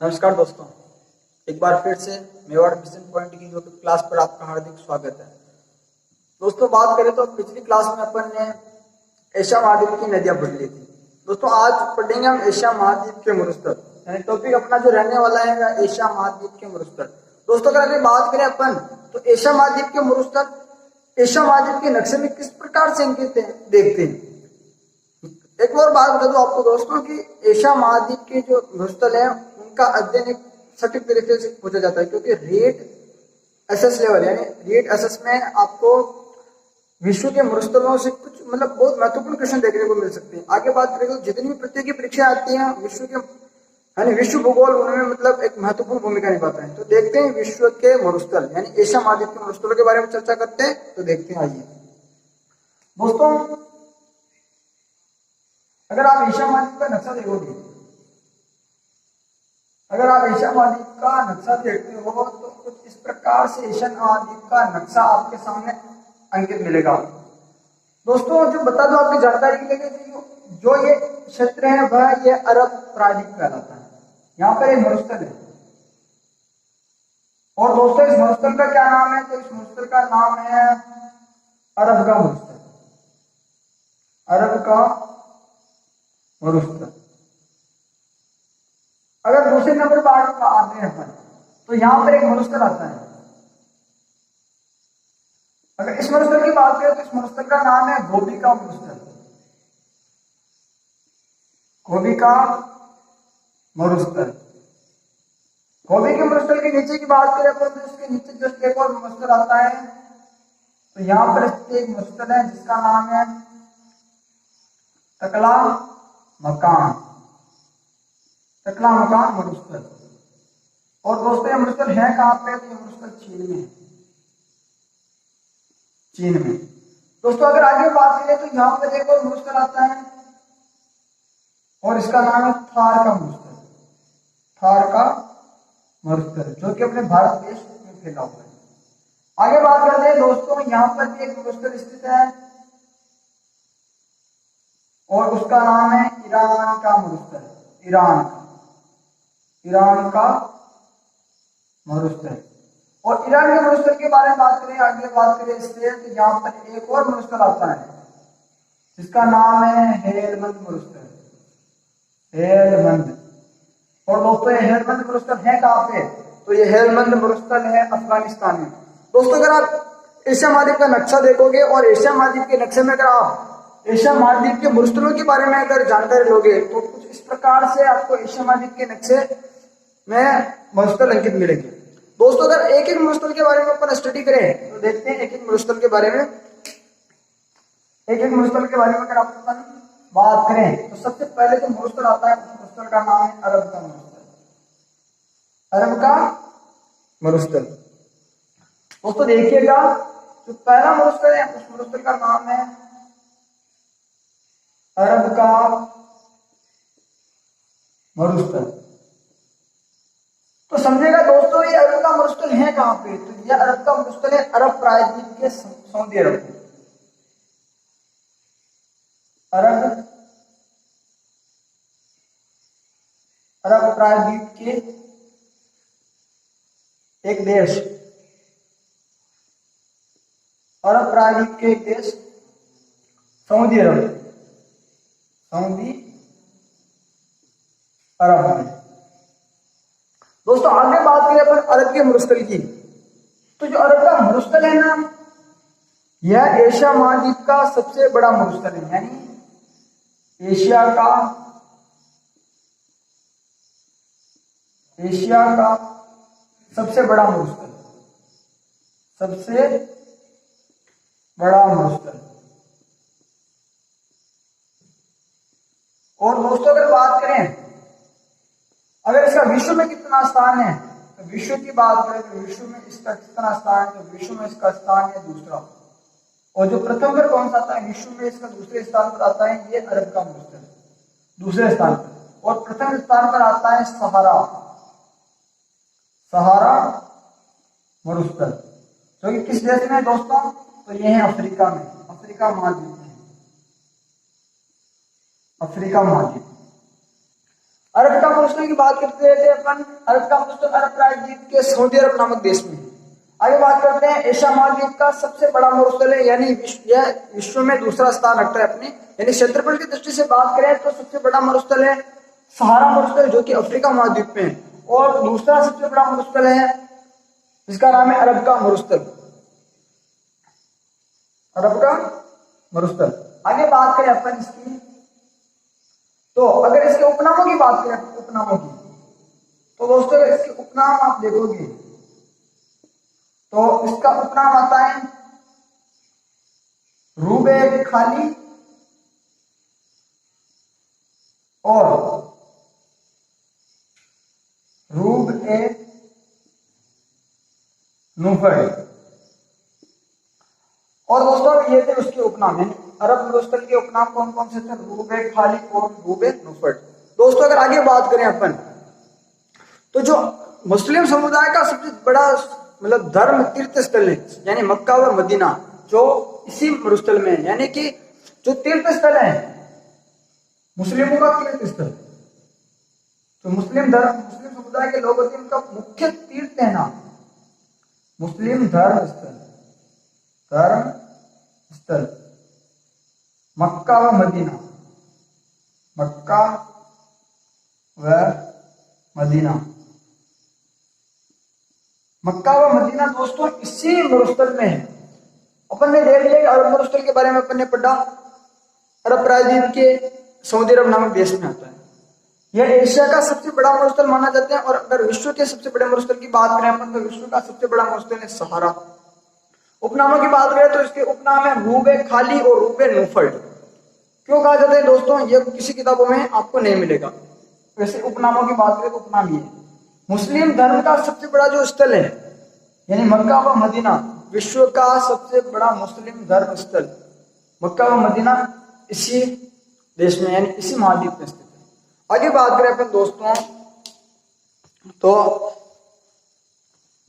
नमस्कार दोस्तों, एक बार फिर से मेवाड़ मिशन पॉइंट की यूट्यूब क्लास पर आपका हार्दिक स्वागत है। दोस्तों, बात करें तो पिछली क्लास में अपन ने एशिया महाद्वीप की नदियां पढ़ ली थी। दोस्तों, आज पढ़ेंगे हम एशिया महाद्वीप के मरुस्थल, यानी टॉपिक अपना जो रहने वाला है वह एशिया महाद्वीप के मरुस्थल। दोस्तों, अगर अभी बात करें अपन तो एशिया महाद्वीप के मरुस्थल एशिया महाद्वीप के नक्शे में किस प्रकार से अंकित है देखते हैं। एक और बात बता दूं आपको दोस्तों कि एशिया महाद्वीप के जो मरुस्थल है उनका अध्ययन एक सटीक तरीके से पूछा जाता है, क्योंकि रेट एसएस लेवल यानी रेट एसएस में आपको विश्व के मरुस्थलों से कुछ बहुत महत्वपूर्ण क्वेश्चन देखने को मिल सकते हैं। आगे बात करें तो जितनी भी प्रतियोगी परीक्षा आती है विश्व के यानी विश्व भूगोल उनमें एक महत्वपूर्ण भूमिका निभाता है। तो देखते हैं विश्व के मरुस्थल यानी एशिया महाद्वीप के मरुस्थलों के बारे में चर्चा करते हैं। तो देखते हैं, आइए दोस्तों, अगर आप एशिया महाद्वीप का नक्शा देखोगे, अगर आप एशिया महाद्वीप का नक्शा देखते हो तो कुछ इस प्रकार से एशिया महाद्वीप का नक्शा आपके सामने अंकित मिलेगा। दोस्तों, जो बता दो आपकी जानकारी के लिए, जो ये क्षेत्र है वह ये अरब प्रायद्वीप कहलाता है। यहाँ पर एक मरुस्थल है और दोस्तों इस मरुस्थल का क्या नाम है? तो इस मरुस्थल का नाम है अरब का मरुस्थल। अरब का मरुस्थल। अगर दूसरे नंबर पर आते हैं अपन तो यहां पर एक मरुस्थल आता है। अगर इस मरुस्थल की बात करें तो इस मरुस्थल का नाम है गोबी का मरुस्थल। गोबी का मरुस्थल। गोबी के मरुस्थल के नीचे की बात करें अपन तो इसके नीचे जस्ट एक और मरुस्थल आता है। तो यहां पर एक मरुस्थल है जिसका नाम है टकला मकान। टकला मकान मरुस्थल। और दोस्तों ये मरुस्थल है कहां पे? तो ये मरुस्थल चीन में है। चीन में। दोस्तों, अगर आगे बात करें तो यहां पर एक और मरुस्थल आता है और इसका नाम है थार का मरुस्थल। थार का मरुस्थल जो कि अपने भारत देश में फैला हुआ है। आगे बात करते हैं दोस्तों, यहां पर भी एक मरुस्थल स्थित है और उसका नाम है ईरान का मरुस्थल। ईरान का मरुस्थल। और ईरान के मरुस्थल के बारे में बात करें, आगे बात करें इससे, तो यहाँ पर एक और मरुस्थल आता है जिसका नाम है हेलमंद मरुस्थल। हेलमंद। और दोस्तों ये हेलमंद मरुस्थल है कहाँ पे? तो ये हेलमंद मरुस्थल है अफगानिस्तान में। दोस्तों, अगर आप एशिया महाद्वीप का नक्शा देखोगे और एशिया महाद्वीप के नक्शे में अगर आप एशिया महाद्वीप के मरुस्थलों के बारे में अगर जानकारी लोगे तो कुछ इस प्रकार से आपको एशिया महाद्वीप के नक्शे में मरुस्थल अंकित मिलेंगे। दोस्तों, अगर एक एक मरुस्थल के बारे में अपन स्टडी करें तो देखते हैं एक एक मरुस्थल के बारे में। एक एक मरुस्थल के बारे में अगर अपन बात करें तो सबसे पहले जो मरुस्थल आता है उस मरुस्थल का नाम है अरब का मरुस्थल। अरब का मरुस्थल। दोस्तों देखिएगा, जो पहला मरुस्थल है उस मरुस्थल का नाम है अरब का मरुस्थल। तो समझेगा दोस्तों ये अरब का मरुस्थल है कहां पे? तो यह अरब का मरुस्थल है अरब प्रायद्वीप के सऊदी अरब में। अरब प्रायद्वीप के एक देश, अरब प्रायद्वीप के एक देश सऊदी अरब। सऊदी अरब में। दोस्तों, आगे बात करें अपन अरब के मरुस्थल की, तो जो अरब का मरुस्थल है ना, यह एशिया महाद्वीप का सबसे बड़ा मरुस्थल है। यानी एशिया का सबसे बड़ा मरुस्थल। सबसे बड़ा मरुस्थल। और दोस्तों अगर बात करें अगर इसका विश्व में कितना स्थान है, तो विश्व की बात करें तो विश्व में इसका कितना स्थान है? तो विश्व में इसका स्थान है दूसरा। और जो प्रथम पर कौन सा आता है विश्व में, इसका दूसरे स्थान पर आता है ये अरब का मरुस्थल, दूसरे स्थान पर। और प्रथम स्थान पर आता है सहारा मरुस्थल, जो कि किस देश में है दोस्तों? तो ये है अफ्रीका में, अफ्रीका महाद्वीप में, अफ्रीका महाद्वीप। अरब का मरुस्थल की बात करते थे अपन। अरब का मरुस्थल अरब प्रायद्वीप के सऊदी अरब नामक देश में। आगे बात करते हैं एशिया महाद्वीप का सबसे बड़ा मरुस्थल है, यानी यह विश्व में दूसरा स्थान रखता है अपने, यानी क्षेत्रफल की दृष्टि से बात करें तो सबसे बड़ा मरुस्थल है सहारा मरुस्थल, जो कि अफ्रीका महाद्वीप में है। और दूसरा सबसे बड़ा मरुस्थल है जिसका नाम है अरब का मरुस्थल, अरब का मरुस्थल। आगे बात करें अपन इसकी, तो अगर इसके उपनामों की बात करें, उपनामों की, तो दोस्तों इसके उपनाम आप देखोगे तो इसका उपनाम आता है रूबे खाली और रूब ए नुफर। और दोस्तों ये थे उसके उपनाम, यानी अरब मरुस्थल के उपनाम कौन कौन से थे? रूबे खाली और रूबे नुफर। दोस्तों अगर आगे बात करें अपन, तो जो मुस्लिम समुदाय का सबसे बड़ा मतलब धर्म तीर्थ स्थल है, यानी मक्का और मदीना, जो इसी मरुस्थल में है, यानी कि जो तीर्थ स्थल है मुस्लिमों का तीर्थ स्थल, तो मुस्लिम समुदाय के लोग होते हैं उनका मुख्य तीर्थ है ना मुस्लिम धर्म स्थल मक्का व मदीना, मक्का व मदीना। मक्का व मदीना दोस्तों इसी मरुस्थल में है। अपन ने देख लिया अरब मरुस्थल के बारे में, अपन ने पढ़ा अरब प्रायद्वीप के सऊदी अरब नामक देश में आता है। यह एशिया का सबसे बड़ा मरुस्थल माना जाता है। और अगर विश्व के सबसे बड़े मरुस्थल की बात करें अपन, तो विश्व का सबसे बड़ा मरुस्थल है सहारा। उपनामों की बात करें तो इसके उपनाम है रूबे खाली और रूबे नुफर्ड। क्यों कहा जाता है दोस्तों? ये किसी किताबों में आपको नहीं मिलेगा। वैसे उपनामों की बात करें तो उपनाम ये है मुस्लिम धर्म का सबसे बड़ा जो स्थल है, यानी मक्का व मदीना, विश्व का सबसे बड़ा मुस्लिम धर्म स्थल मक्का व मदीना इसी देश में, यानी इसी महाद्वीप में स्थित है। आगे बात करें अपन दोस्तों, तो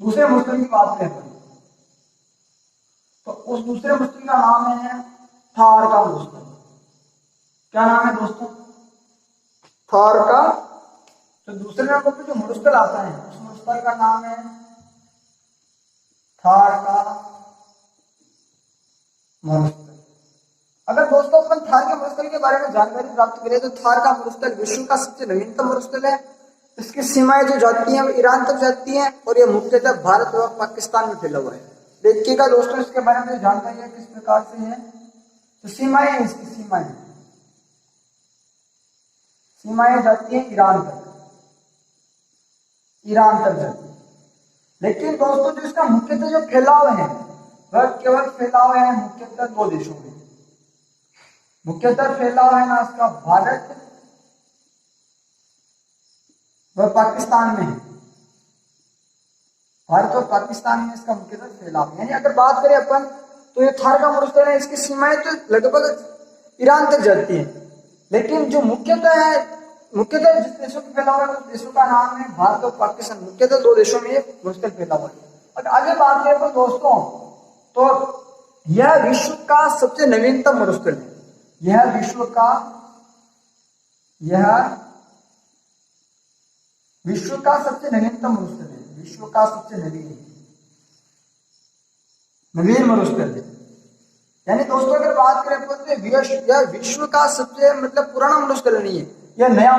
दूसरे मुस्लिम की बात करें अपन, तो उस दूसरे मुस्लिम का नाम है थार का मुस्लिम। क्या नाम है दोस्तों? थार का। तो दूसरे नंबर पर जो मरुस्थल आता है उस मरुस्थल का नाम है थार का मरुस्थल। अगर दोस्तों अपन थार के मरुस्थल के बारे में जानकारी प्राप्त करें तो थार का मरुस्थल विश्व का सबसे नवीनतम मरुस्थल है। इसकी सीमाएं जो जाती हैं वो ईरान तक जाती हैं और यह मुख्यतः भारत और पाकिस्तान में फैला हुआ है। देखिएगा दोस्तों इसके बारे में जानकारी है किस प्रकार से है। तो सीमाएं, इसकी सीमाएं जाती हैं ईरान तक जाती है। लेकिन दोस्तों जो इसका मुख्यतः जो फैलाव है वह केवल फैलाव है मुख्यतः दो देशों में। मुख्यतः फैलाव है ना इसका भारत व पाकिस्तान में है। भारत और पाकिस्तान में इसका मुख्यतः फैलाव, यानी अगर बात करें अपन तो ये थार का मरुस्थल है, इसकी सीमाएं तो लगभग ईरान तक जाती है। लेकिन जो मुख्यतः जिस देशों की फैला हुआ है उस देशों का नाम है भारत और पाकिस्तान। मुख्यतः दो देशों में ये मरुस्थल फैला हुआ है। अगर आगे बात करें तो दोस्तों, तो यह विश्व का सबसे नवीनतम मरुस्थल है। यह विश्व का सबसे नवीनतम मरुस्थल है। विश्व का सबसे नवीन मरुस्थल है। यानी दोस्तों अगर बात करें तो यह विश्व का सबसे मतलब पुराना मरुस्थल नहीं है, यह नया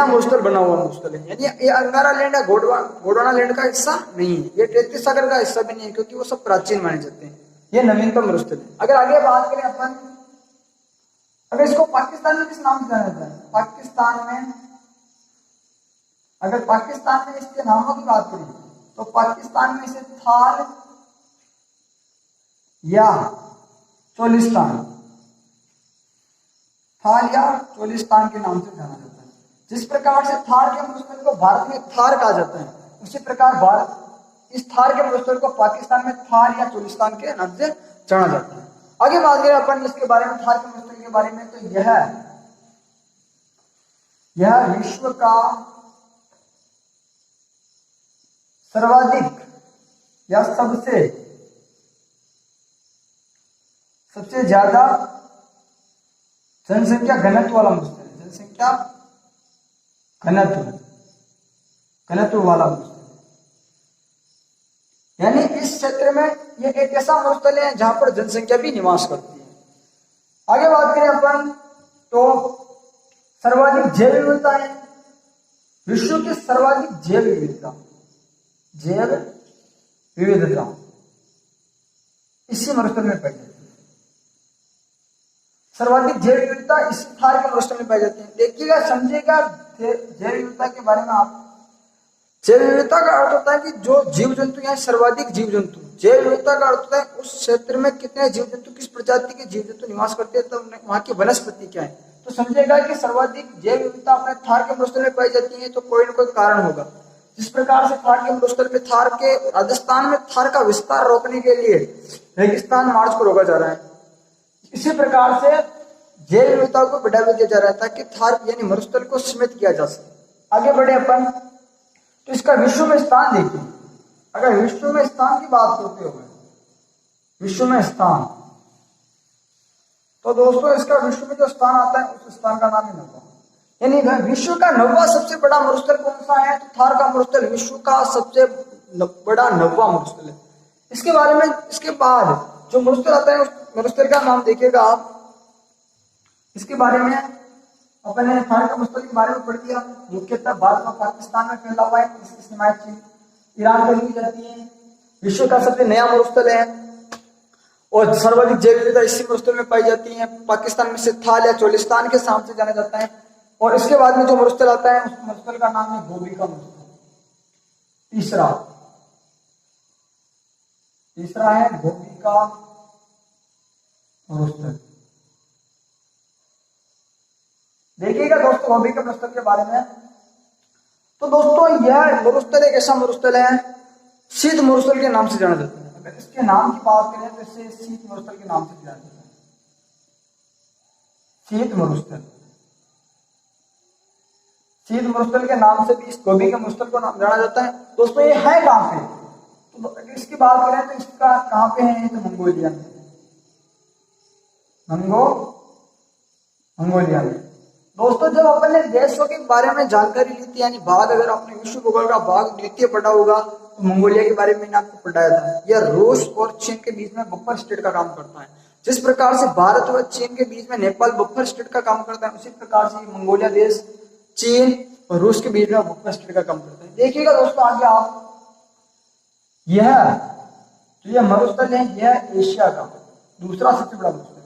मरुस्थल बना हुआ मरुस्थल है। यानी ये अंगारा लैंड या गोंडवाना लैंड का हिस्सा नहीं है, ये तैतीस सागर का हिस्सा भी नहीं है, क्योंकि वो सब प्राचीन माने जाते हैं। यह नवीनतम मरुस्थल है। अगर आगे बात करें अपन, अगर इसको पाकिस्तान में किस नाम से जाना जाता है? अगर पाकिस्तान में इसके नामों की बात करें तो पाकिस्तान में इसे थार या चोलिस्तान के नाम से जाना जाता है। जिस प्रकार से थार के मरुस्थल को भारत में थार कहा जाता है, उसी प्रकार इस थार के मरुस्थल को पाकिस्तान में थार या चोलिस्तान के नाम से जाना जाता है। आगे बात करें अपन इसके बारे में, थार के मरुस्थल के बारे में, तो यह विश्व का सर्वाधिक या सबसे ज्यादा जनसंख्या घनत्व वाला मरुस्थल है। जनसंख्या घनत्व वाला मरुस्थल, यानी इस क्षेत्र में ये एक ऐसा मरुस्थल है जहां पर जनसंख्या भी निवास करती है। आगे बात करें अपन तो सर्वाधिक जैव विविधता है, विश्व की सर्वाधिक जैव विविधता इसी मरुस्थल में पाई जाती है। सर्वाधिक जैव विविधता इसी थार के मरुस्थल में पाई जाती है। देखिएगा, समझिएगा जैव विविधता के बारे में। आप जैव विविधता का अर्थ होता है कि जो जीव जंतु यहाँ सर्वाधिक जीव जंतु, जैव विविधता का अर्थ होता है उस क्षेत्र में कितने जीव जंतु, किस प्रजाति के जीव जंतु निवास करते हैं, तो वहां की वनस्पति क्या है। तो समझेगा कि सर्वाधिक जैव विविधता अपने थार के मरुस्थल में पाई जाती है, तो कोई न कोई कारण होगा। जिस प्रकार से थार के मरुस्थल में, थार के राजस्थान में थार का विस्तार रोकने के लिए रेगिस्तान मार्च को रोका जा रहा है, इसी प्रकार से जैव विविधता को बढ़ावा दिया जा रहा है ताकि थार यानी मरुस्थल को सीमित किया जा सके। आगे बढ़े अपन तो इसका विश्व में स्थान देखिए। अगर विश्व में स्थान की बात करते हो, विश्व में स्थान, तो दोस्तों इसका विश्व में जो स्थान आता है उस स्थान का नाम है नौवा। यानी विश्व का नौवा सबसे बड़ा मरुस्थल कौन सा है, तो थार का मरुस्थल विश्व का सबसे बड़ा नौवा मरुस्थल है। इसके बारे में, इसके बाद जो मरुस्थल आता है उस मरुस्थल का नाम देखिएगा आप। इसके बारे में अपन ने थार का मरुस्थल के बारे में पढ़ दिया। मुख्यतः भारत और पाकिस्तान में फैला हुआ है, इसकी सीमाएं चीन ईरान पर ली जाती है। विश्व का सबसे नया मरुस्थल है और सर्वाधिक जैव विविधता इसी मरुस्थल में पाई जाती है। पाकिस्तान में से थाल या चोलिस्तान के नाम से जाना जाता है। और इसके बाद में जो मरुस्थल आता है उस मरुस्थल का नाम है गोबी का मरुस्थल। तीसरा है गोबी का मरुस्थल। देखिएगा दोस्तों गोबी के मरुस्थल के बारे में, तो दोस्तों यह मरुस्थल एक ऐसा मरुस्थल है शीत मरुस्थल के नाम से जाना जाता है। अगर इसके नाम की बात करें तो इसे शीत मरुस्थल के नाम से जाना जाता है। शीत मरुस्थल के नाम से भी इस गोबी के मरुस्थल को नाम जाना जाता है। दोस्तों ये है कहां पे, तो अगर इसकी बात करें तो इसका कहां पे है, तो मंगोलिया में, मंगोलिया में। दोस्तों जब अपन ने देशों के बारे में जानकारी ली थी, यानी भाग, अगर आपने विश्व भूगोल का भाग द्वितीय पढ़ा होगा तो मंगोलिया के बारे में मैंने आपको पढ़ाया था। यह रूस और चीन के बीच में बफर स्टेट का काम करता है। जिस प्रकार से भारत और चीन के बीच में नेपाल बफर स्टेट का काम करता है, उसी प्रकार से मंगोलिया देश चीन और रूस के बीच में बफर स्टेट का काम करता है। देखिएगा दोस्तों आगे आप, यह मरुस्थल है, यह एशिया का दूसरा सबसे बड़ा मरुस्थल है।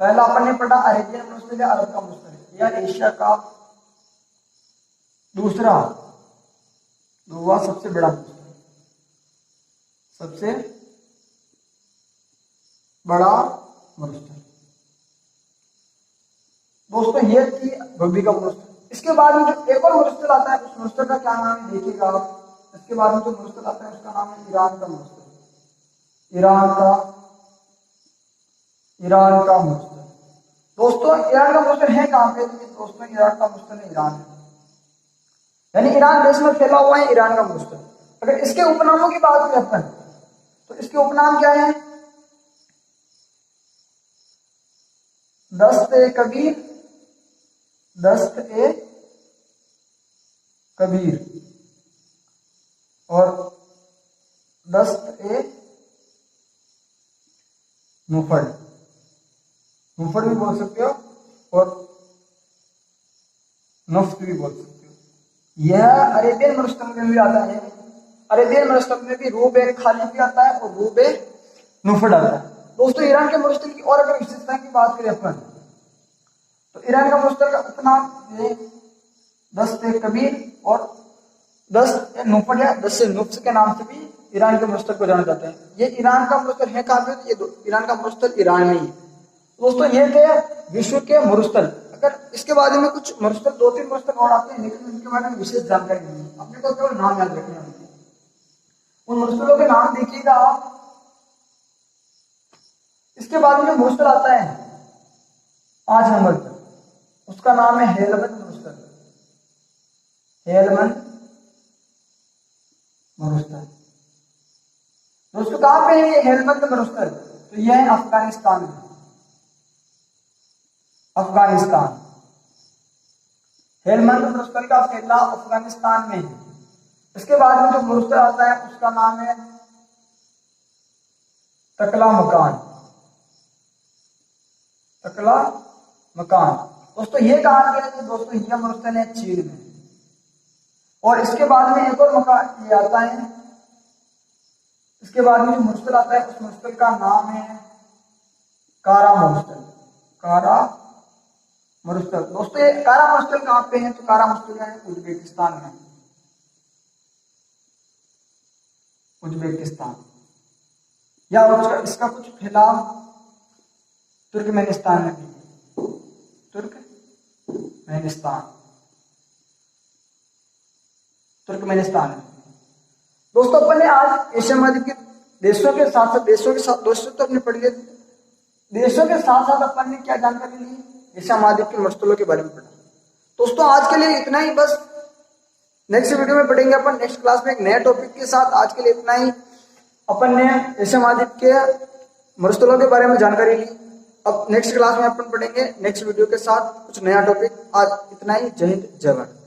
पहला अपन ने पढ़ा अरेबियन मरुस्थल या अरब का मरुस्थल, यह एशिया का दूसरा सबसे बड़ा मरुस्थल, सबसे बड़ा मरुस्थल। दोस्तों ये थी गोबी का मरुस्थल। इसके बाद में जो एक और मरुस्थल आता है उस मरुस्थल का क्या नाम है देखिएगा आप। इसके बाद में जो मरुस्थल आता है उसका नाम है ईरान का मरुस्थल। ईरान का मरुस्थल। दोस्तों ईरान का मरुस्थल है कहां पे, दोस्तों ईरान का मरुस्थल है ईरान है, यानी ईरान देश में फैला हुआ है ईरान का मरुस्थल। अगर इसके उपनामों की बात करें अपन तो इसके उपनाम क्या है, दस्त-ए-कबीर, और दस्त-ए-मुफड़ भी बोल सकते हो और नफ्त भी बोल सकते हो। यह अरेबियन मरुस्थल में भी आता है। अरेबियन मरुस्थल में भी रूब-ए-खाली भी आता है और रूब-ए-नुफड़ आता है। दोस्तों ईरान के मरुस्थल की और अगर विशेषता की बात करें अपन तो ईरान का मरुस्थल का उपनाम दस्त-ए-कबीर और दस्त-ए-नुफड़ या दस्त-ए-नुफ्स के नाम से भी ईरान के मरुस्थल को जाना जाता है। ये ईरान का मरुस्थल है कहां पे, ये ईरान का मरुस्थल ईरान में ही। दोस्तों ये थे विश्व के मरुस्थल। अगर इसके बारे में कुछ मरुस्थल, 2-3 मरुस्थल और आते हैं लेकिन उनके बारे में विशेष जानकारी नहीं है, अपने को केवल नाम याद रखने होंगे। उन मरुस्थलों के नाम देखिएगा आप। इसके बाद में जो मरुस्थल आता है 5 नंबर पर, उसका नाम है हेलमंद मरुस्थल। दोस्तों कहां पे है ये हेलमंद मरुस्थल, तो यह है अफगानिस्तान में। हेलमंद मरुस्थल का फैला अफगानिस्तान में है। इसके बाद में जो मरुस्थल आता है उसका नाम है तकलामकान। तकलामकान दोस्तों ये कहा गया है दोस्तों, यह मरुस्थल है चीन में। और इसके बाद में एक और मकान ये आता है, इसके बाद में जो मरुस्थल आता है उस मरुस्थल का नाम है कारा मरुस्थल। कारा मरुस्थल दोस्तों, ये कारा मरुस्थल कहाँ पे है? तो कारा मरुस्थल है उज्बेकिस्तान में। उज्बेकिस्तान या इसका कुछ फैलाव तुर्कमेनिस्तान में भी है। तुर्कमेनिस्तान में। दोस्तों अपन ने आज एशिया महाद्वीप के देशों के साथ दोस्तों तो अपने पढ़ लिए, देशों के साथ साथ अपन ने क्या जानकारी ली? एशिया महाद्वीप के मरुस्थलों के बारे में पढ़ा। दोस्तों आज के लिए इतना ही, बस नेक्स्ट वीडियो में पढ़ेंगे अपन नेक्स्ट क्लास में एक नए टॉपिक के साथ। आज के लिए इतना ही। अपन ने एशिया महाद्वीप के मरुस्थलों के बारे में जानकारी ली। अब नेक्स्ट क्लास में अपन पढ़ेंगे नेक्स्ट वीडियो के साथ कुछ नया टॉपिक। आज इतना ही। जय हिंद, जय भारत।